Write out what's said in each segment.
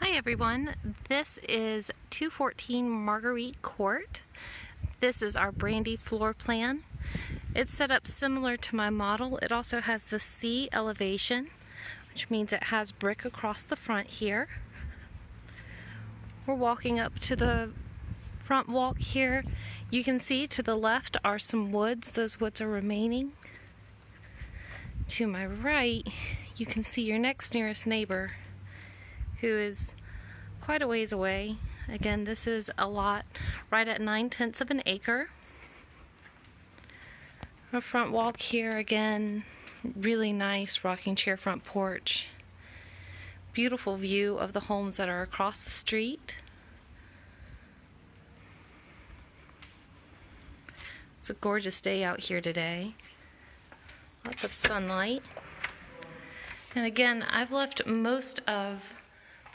Hi everyone, this is 214 Marguerite Court. This is our Brandi floor plan. It's set up similar to my model. It also has the C elevation, which means it has brick across the front here. We're walking up to the front walk here. You can see to the left are some woods. Those woods are remaining. To my right, you can see your next nearest neighbor, who is quite a ways away. Again, this is a lot right at 9/10 of an acre. A front walk here, again, really nice rocking chair front porch. Beautiful view of the homes that are across the street. It's a gorgeous day out here today. Lots of sunlight. And again, I've left most of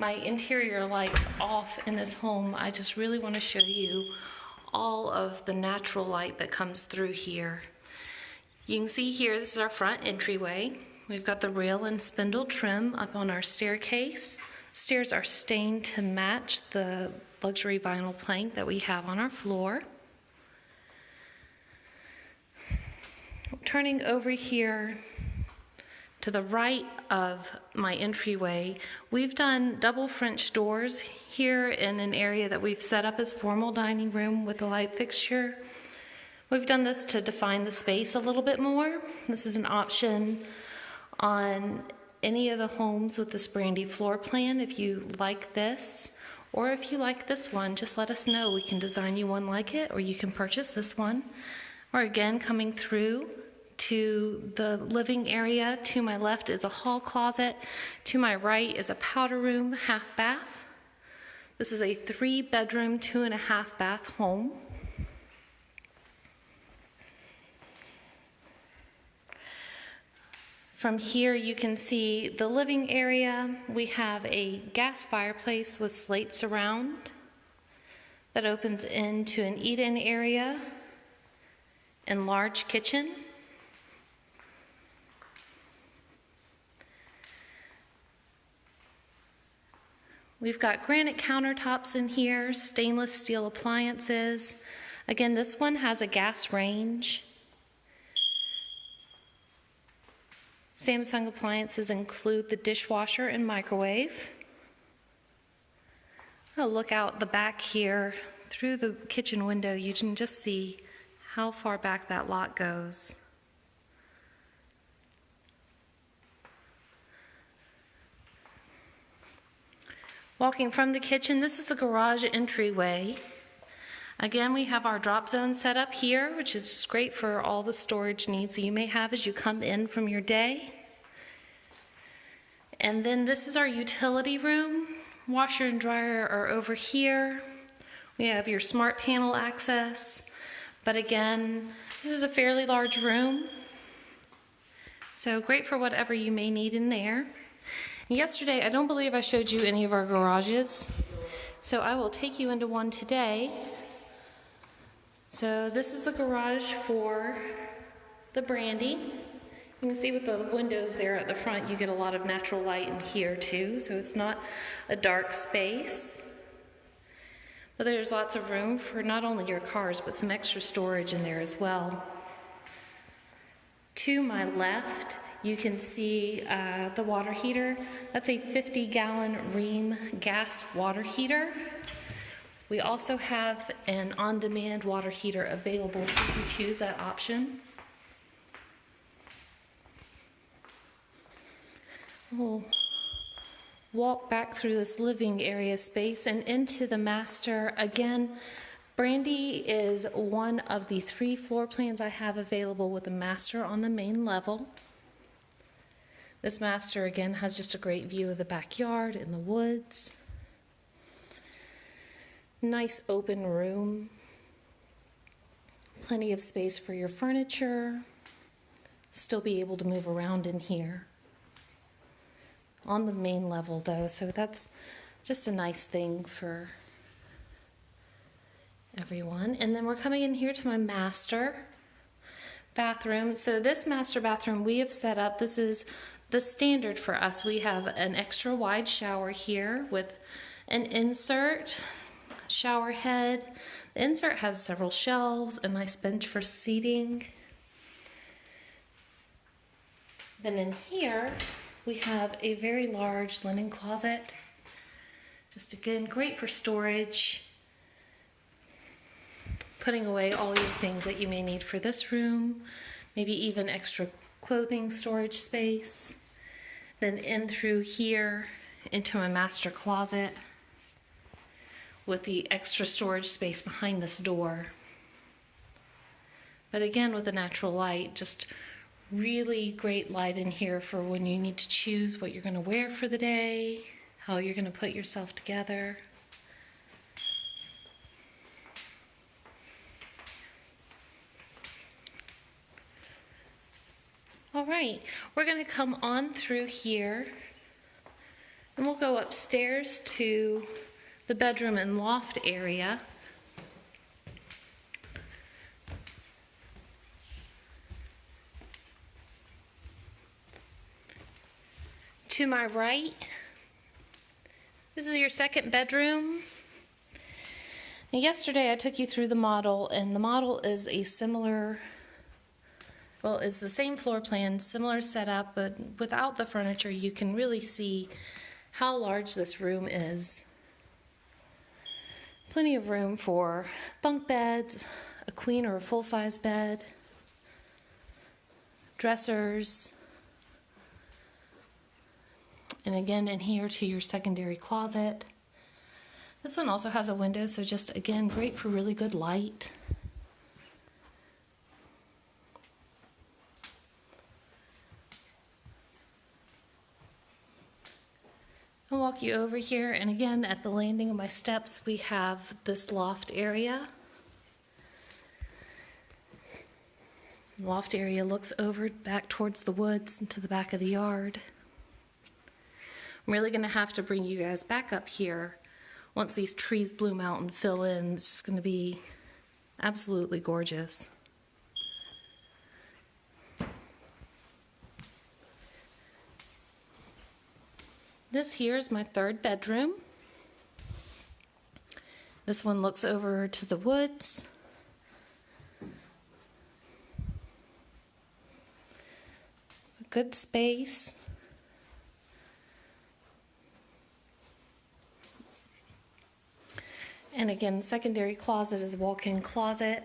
my interior lights off in this home. I just really want to show you all of the natural light that comes through here. You can see here, this is our front entryway. We've got the rail and spindle trim up on our staircase. Stairs are stained to match the luxury vinyl plank that we have on our floor. Turning over here to the right of my entryway, we've done double French doors here in an area that we've set up as formal dining room with a light fixture. We've done this to define the space a little bit more. This is an option on any of the homes with this Brandi floor plan. If you like this, or if you like this one, just let us know. We can design you one like it, or you can purchase this one. Or again, coming through to the living area, to my left is a hall closet, to my right is a powder room, half bath. This is a 3-bedroom, 2.5 bath home. From here you can see the living area. We have a gas fireplace with slate surround that opens into an eat-in area and large kitchen. We've got granite countertops in here, stainless steel appliances. Again, this one has a gas range. Samsung appliances include the dishwasher and microwave. I'll look out the back here. Through the kitchen window, you can just see how far back that lot goes. Walking from the kitchen, this is the garage entryway. Again, we have our drop zone set up here, which is just great for all the storage needs you may have as you come in from your day. And then this is our utility room. Washer and dryer are over here. We have your smart panel access. But again, this is a fairly large room, so great for whatever you may need in there. Yesterday, I don't believe I showed you any of our garages, so I will take you into one today. So this is the garage for the Brandi. You can see with the windows there at the front, you get a lot of natural light in here too, so it's not a dark space. But there's lots of room for not only your cars, but some extra storage in there as well. To my left, you can see the water heater. That's a 50-gallon Ream gas water heater. We also have an on-demand water heater available if you choose that option. We'll walk back through this living area space and into the master. Again, Brandi is one of the 3 floor plans I have available with the master on the main level. This master, again, has just a great view of the backyard and the woods. Nice open room. Plenty of space for your furniture. Still be able to move around in here. On the main level though, so that's just a nice thing for everyone. And then we're coming in here to my master bathroom. So this master bathroom we have set up, this is the standard for us. We have an extra wide shower here with an insert shower head. The insert has several shelves, a nice bench for seating. Then in here, we have a very large linen closet. Just again, great for storage. Putting away all your things that you may need for this room. Maybe even extra clothing storage space. Then in through here into my master closet with the extra storage space behind this door. But again, with a natural light, just really great light in here for when you need to choose what you're going to wear for the day, how you're going to put yourself together. All right, we're going to come on through here and we'll go upstairs to the bedroom and loft area. To my right, this is your second bedroom. And yesterday I took you through the model, and the model is a similar, well, it's the same floor plan, similar setup, but without the furniture you can really see how large this room is. Plenty of room for bunk beds, a queen or a full-size bed, dressers, and again in here to your secondary closet. This one also has a window, so just again great for really good light. I'll walk you over here, and again at the landing of my steps we have this loft area. The loft area looks over back towards the woods and to the back of the yard. I'm really going to have to bring you guys back up here once these trees bloom out and fill in. It's just going to be absolutely gorgeous. This here is my third bedroom. This one looks over to the woods. A good space. And again, secondary closet is a walk-in closet.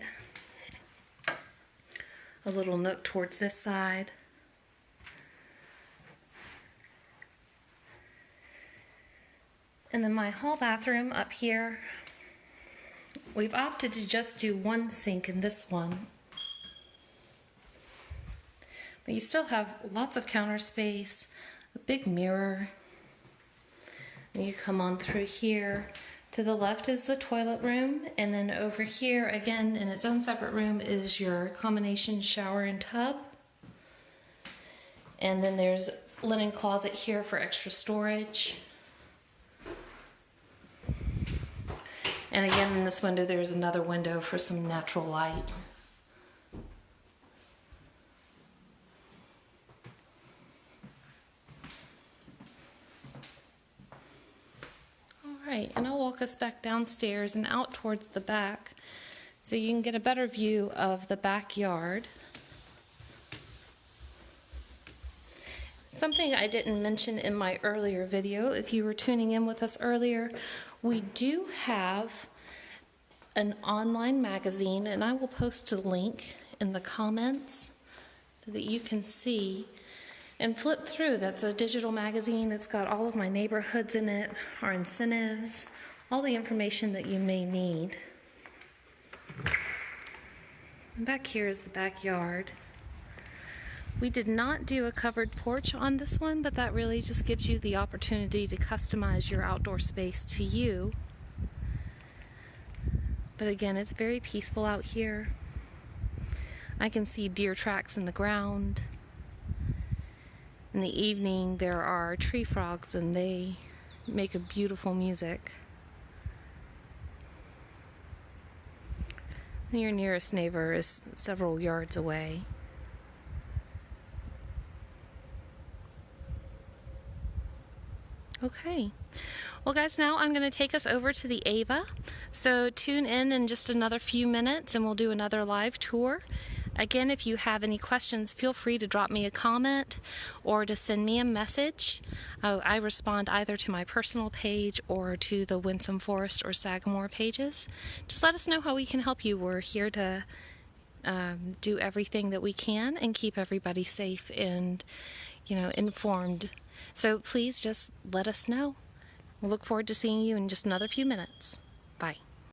A little nook towards this side. And then my hall bathroom up here. We've opted to just do one sink in this one. But you still have lots of counter space, a big mirror. And you come on through here. To the left is the toilet room, and then over here, again, in its own separate room, is your combination shower and tub. And then there's a linen closet here for extra storage. And again, in this window, there's another window for some natural light. Right, and I'll walk us back downstairs and out towards the back so you can get a better view of the backyard. Something I didn't mention in my earlier video, if you were tuning in with us earlier, we do have an online magazine, and I will post a link in the comments so that you can see and flip through. That's a digital magazine. It's got all of my neighborhoods in it, our incentives, all the information that you may need. And back here is the backyard. We did not do a covered porch on this one, but that really just gives you the opportunity to customize your outdoor space to you. But again, it's very peaceful out here. I can see deer tracks in the ground. In the evening, there are tree frogs, and they make a beautiful music. Your nearest neighbor is several yards away. Okay. Well, guys, now I'm going to take us over to the Ava. So tune in just another few minutes and we'll do another live tour. Again, if you have any questions, feel free to drop me a comment or to send me a message. I respond either to my personal page or to the Winsome Forest or Sagamore pages. Just let us know how we can help you. We're here to do everything that we can and keep everybody safe and, informed. So please just let us know. We'll look forward to seeing you in just another few minutes. Bye.